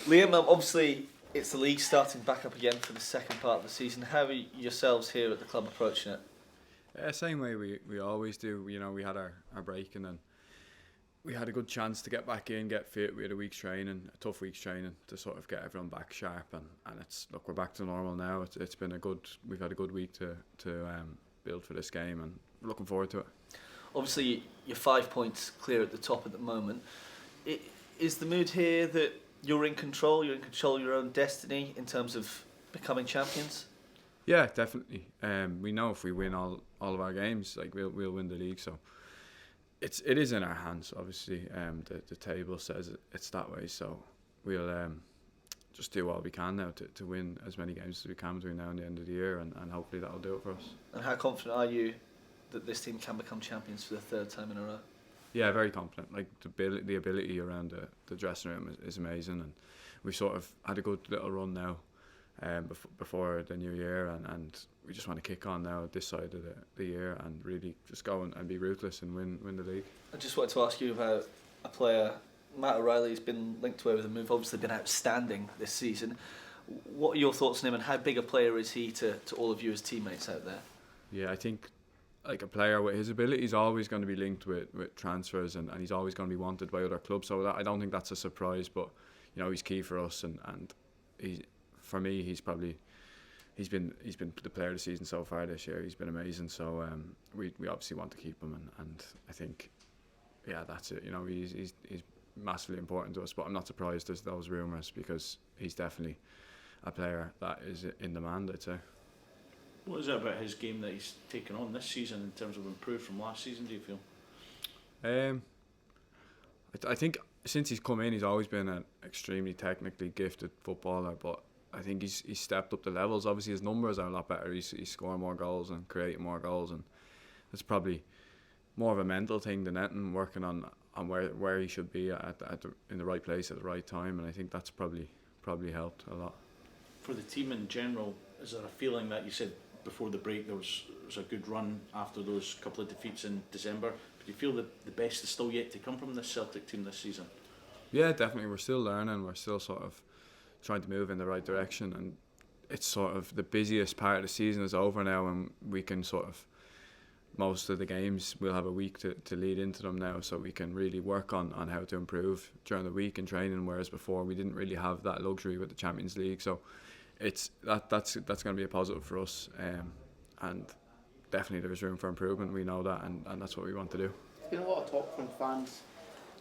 Liam, obviously it's the league starting back up again for the second part of the season. How are yourselves here at the club approaching it? Same way we always do. You know, we had our break and then we had a good chance to get back in, get fit. We had a tough week's training to sort of get everyone back sharp, and we're back to normal now. We've had a good week to build for this game, and we're looking forward to it. Obviously you're 5 points clear at the top at the moment. Is the mood here that you're in control of your own destiny in terms of becoming champions? Yeah, definitely. We know if we win all of our games, like we'll win the league. So it is in our hands. Obviously, the table says it's that way. So we'll just do what we can now to win as many games as we can between now and the end of the year, and hopefully that'll do it for us. And how confident are you that this team can become champions for the third time in a row? Yeah, very confident. Like the ability around the dressing room is amazing, and we sort of had a good little run now before the new year, and we just want to kick on now this side of the year and really just go and be ruthless and win the league. I just wanted to ask you about a player. Matt O'Reilly's been linked to with a move, obviously been outstanding this season. What are your thoughts on him, and how big a player is he to all of you as teammates out there? Yeah, I think like a player with his ability is always going to be linked with transfers, and he's always going to be wanted by other clubs. So I don't think that's a surprise, but you know, he's key for us, and for me he's been the player of the season so far this year. He's been amazing. So we obviously want to keep him, and I think that's it. You know, he's massively important to us, but I'm not surprised there's those rumours, because he's definitely a player that is in demand, I'd say. What is it about his game that he's taken on this season in terms of improved from last season, do you feel? I think since he's come in, he's always been an extremely technically gifted footballer, but I think he's stepped up the levels. Obviously his numbers are a lot better. He's scoring more goals and creating more goals, and it's probably more of a mental thing than anything, working on where he should be in the right place at the right time, and I think that's probably helped a lot. For the team in general, is there a feeling that, you said before the break there was a good run after those couple of defeats in December, but do you feel that the best is still yet to come from this Celtic team this season? Yeah, definitely. We're still learning. We're still sort of trying to move in the right direction, and it's sort of the busiest part of the season is over now, and we can sort of, most of the games we'll have a week to lead into them now, so we can really work on how to improve during the week in training, whereas before we didn't really have that luxury with the Champions League. So that's going to be a positive for us, and definitely there's room for improvement. We know that, and that's what we want to do. There's been a lot of talk from fans,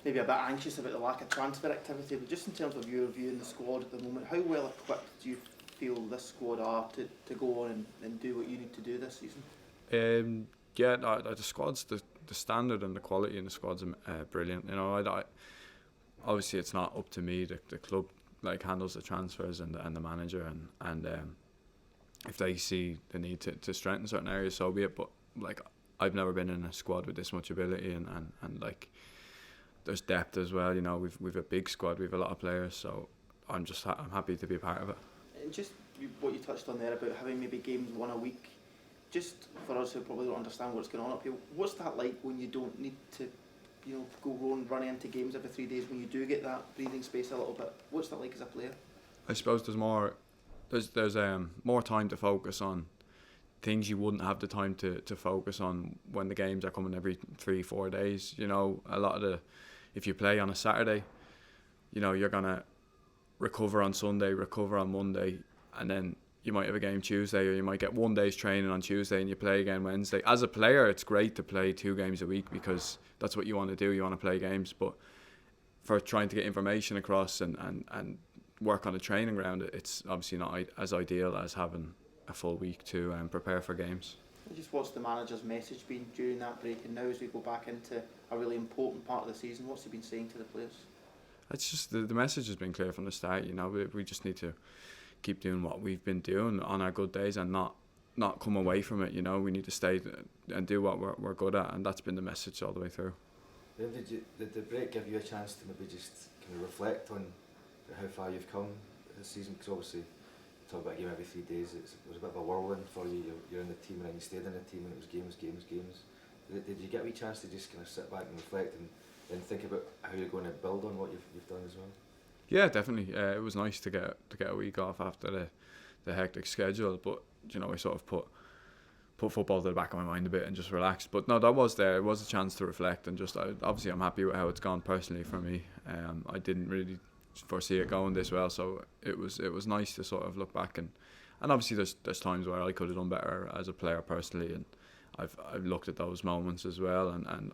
maybe a bit anxious about the lack of transfer activity, but just in terms of your view in the squad at the moment, how well equipped do you feel this squad are to go on and do what you need to do this season? Yeah, the squad's the standard and the quality in the squad's brilliant. You know, obviously it's not up to me. The club like handles the transfers and the manager, and if they see the need to strengthen certain areas, so be it. But like, I've never been in a squad with this much ability, and like, there's depth as well. You know, we've a big squad, we've a lot of players, so I'm happy to be a part of it. And just what you touched on there about having maybe games one a week, just for us who probably don't understand what's going on up here, what's that like when you don't need to, you know, go running into games every 3 days, when you do get that breathing space a little bit? What's that like as a player? I suppose there's more time to focus on things you wouldn't have the time to focus on when the games are coming every 3-4 days. You know, if you play on a Saturday, you know, you're gonna recover on Sunday, recover on Monday, and then you might have a game Tuesday, or you might get 1 day's training on Tuesday and you play again Wednesday. As a player, it's great to play 2 games a week, because that's what you want to do. You want to play games, but for trying to get information across and work on the training ground, it's obviously not as ideal as having a full week to prepare for games. Just what's the manager's message been during that break, and now as we go back into a really important part of the season, what's he been saying to the players? It's just the message has been clear from the start. You know, we just need to keep doing what we've been doing on our good days and not come away from it. You know, we need to stay and do what we're good at, and that's been the message all the way through. Did the break give you a chance to maybe just kind of reflect on how far you've come this season? Because obviously, you talk about a game every 3 days. It was a bit of a whirlwind for you. You're in the team, and then you stayed in the team, and it was games. Did you get a wee chance to just kind of sit back and reflect and think about how you're going to build on what you've done as well? Yeah, definitely. It was nice to get a week off after the hectic schedule, but I sort of put football to the back of my mind a bit and just relaxed. But no, that was there. It was a chance to reflect and just obviously I'm happy with how it's gone personally for me. I didn't really foresee it going this well, so it was nice to sort of look back and obviously there's times where I could have done better as a player personally, and I've looked at those moments as well, and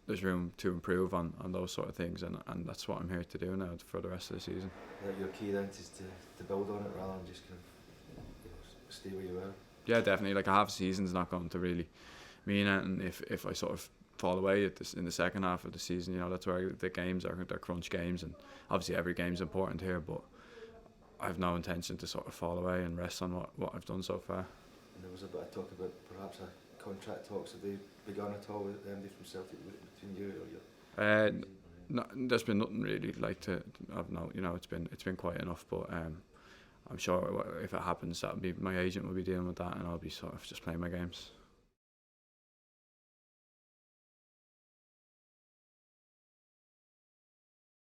there's room to improve on those sort of things, and that's what I'm here to do now for the rest of the season. Your key then is to build on it rather than just kind of stay where you were. Yeah, definitely. Like a half season's not going to really mean anything if I sort of fall away in the second half of the season. That's where the games are, they're crunch games, and obviously every game's important here, but I have no intention to sort of fall away and rest on what I've done so far. And there was a bit of talk about perhaps a contract talks. Have they begun at all with MD from Celtic between you or your? No, there's been nothing really like to have no. It's been quiet enough, but I'm sure if it happens, my agent will be dealing with that, and I'll be sort of just playing my games.